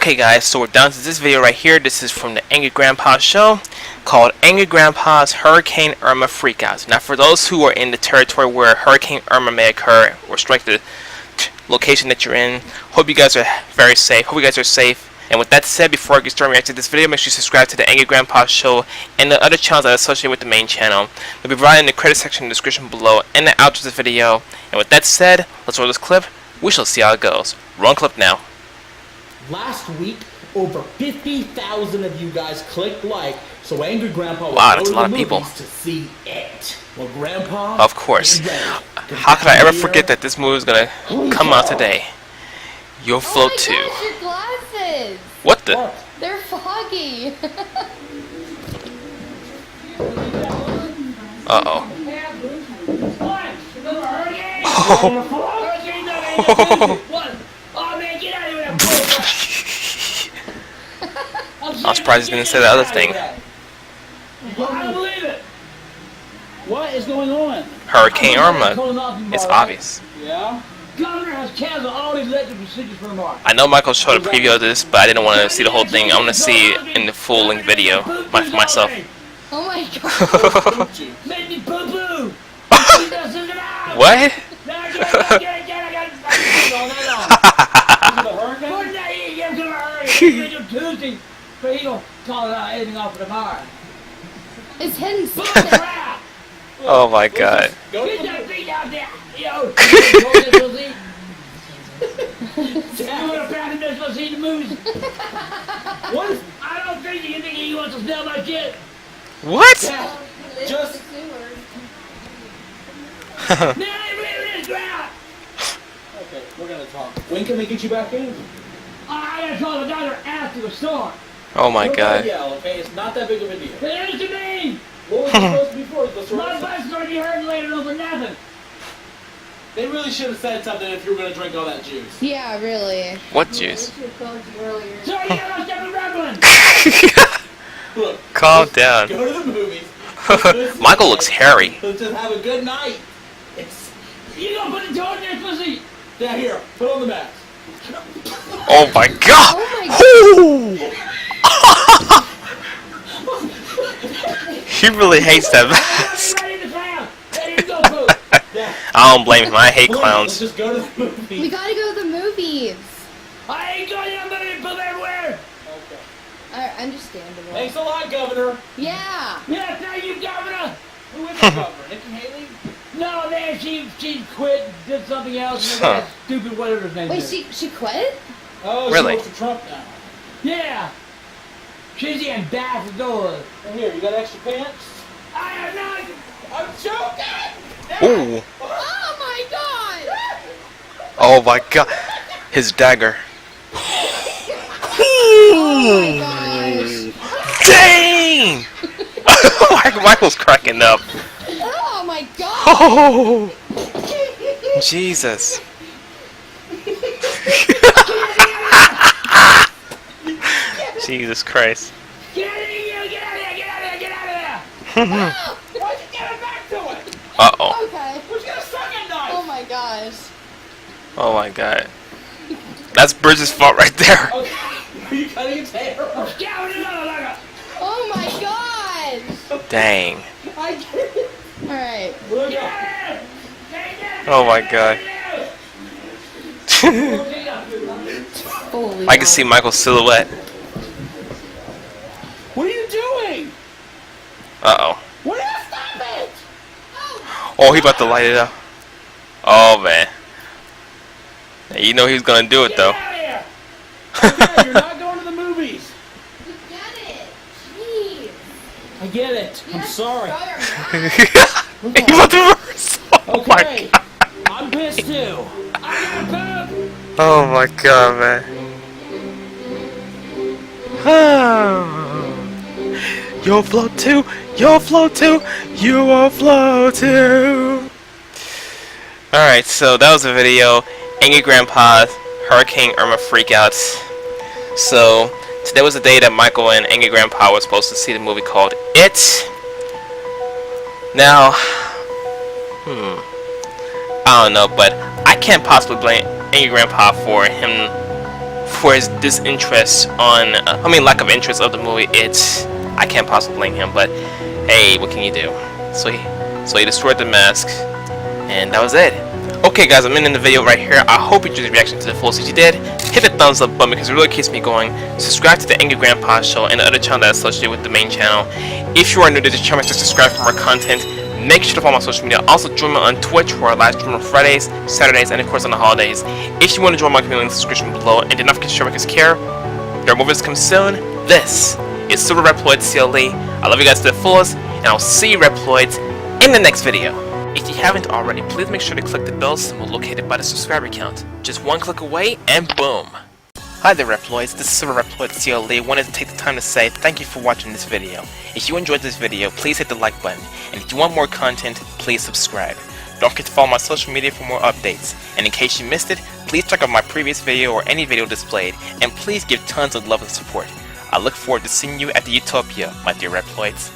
Okay guys, so we're down to this video right here. This is from the Angry Grandpa Show called Angry Grandpa's Hurricane Irma Freakout. Now for those who are in the territory where Hurricane Irma may occur or strike the location that you're in, hope you guys are very safe. Hope you guys are safe. And with that said, before I get started reacting to this video, make sure you subscribe to the Angry Grandpa Show and the other channels that are associated with the main channel. They'll be provided in the credit section in the description below and the outro of this video. And with that said, let's roll this clip. We shall see how it goes. Run clip now. Last week, over 50,000 of you guys clicked like, so Angry Grandpa will wow, go that's to a lot the of people. movies to see it. Well, Grandpa, Of course. How could I ever forget that this movie is gonna come out today? You'll float too. Oh my gosh, your glasses! What the? They're foggy. Uh-oh. I'm surprised he didn't say the other thing. I don't believe it. What is going on? Hurricane Irma. It's obvious. Yeah? Governor has canceled all these elective procedures for tomorrow. I know Michael showed a preview of this, but I didn't want to see the whole thing. I want to see it in the full-length video for myself. Oh my god. Make me poo-poo. What? But he gonna call it out anything off for tomorrow. It's hidden. Oh my god. Get that feet out there, yo. You would have found him to see the movies. What? I don't think he wants to smell my shit. What? Yeah, just. Okay, we're gonna talk. When can they get you back in? I gotta call the doctor after the storm. Oh my god. Yeah, okay, it's not that big of a deal. What does it mean? What was it supposed to be for? My bus is gonna be hurt later over nothing. They really should have said something if you were gonna drink all that juice. Yeah, really. What juice? I called you earlier. So you gotta step around. Look, Calm down. go to the movies. Michael looks hairy. Let's just have a good night. You gonna put the toad in your pussy? Yeah, here, put on the mask. Oh my god! Oh He really hates that mask. I don't blame him. I hate clowns. Let's just go to the movies. We gotta go to the movies. I ain't going to the movie, poop everywhere. Okay. Understandable. Thanks a lot, Governor. Yeah. Yeah, thank you, Governor. Who is the Governor? Nikki Haley? No, man, she quit, did something else, and that stupid whatever his name Wait, is. she quit? Oh, Really? she works for Trump now. Yeah. She's the ambassador. And here, you got extra pants? I have not. I'm joking. Ooh. Oh my god! Oh my god. His dagger. Oh my gosh! Dang! Michael's cracking up. Oh my god! Oh, Jesus. Jesus Christ. Get out of here! Get out of here! Get out of here! Get out of here! Why'd you give it back to it? Uh-oh. Okay. Who's gonna suck at night? Oh my gosh. Oh my god. That's Bridget's fault right there. Okay. Are you cutting his hair? Oh my gosh! Dang. I get it. Alright. Look out. Oh my god. Holy I can see Michael's silhouette. What are you doing? Uh-oh. What is stop it? Oh, he about to light it up. Oh, man. You know he's gonna do it, though. Get out of here. Okay, you're not going to the movies. We get it! Jeez! I get it. I'm sorry. He about to reverse. Oh my Okay. god. I'm pissed too. I got poop. Oh my god, man. You'll float too. You'll float too. You will float too. Alright, so that was the video. Angry Grandpa's Hurricane Irma Freakouts. So, today was the day that Michael and Angry Grandpa were supposed to see the movie called It. Now, I don't know, but I can't possibly blame Angry Grandpa for him for his disinterest on, lack of interest of the movie, I can't possibly blame him, but hey, what can you do? So he destroyed the mask, and that was it. Okay guys, I'm ending the video right here. I hope you enjoyed the reaction to the full. If you did, hit the thumbs up button because it really keeps me going. Subscribe to the Angry Grandpa Show and the other channel that's associated with the main channel. If you are new to this channel, just subscribe for more content. Make sure to follow my social media. Also join me on Twitch where I live stream on Fridays, Saturdays, and of course on the holidays. If you want to join my community, link in the description below. And do not forget to share because care. There are movies come soon. This is Super Reploid CLE. I love you guys to the fullest, and I'll see you Reploids in the next video. If you haven't already, please make sure to click the bell symbol located by the subscriber count. Just one click away, and boom! Hi there Reploids, this is Super Reploid CLE. Wanted to take the time to say thank you for watching this video. If you enjoyed this video, please hit the like button, and if you want more content, please subscribe. Don't forget to follow my social media for more updates, and in case you missed it, please check out my previous video or any video displayed, and please give tons of love and support. I look forward to seeing you at the Utopia, my dear Reploids.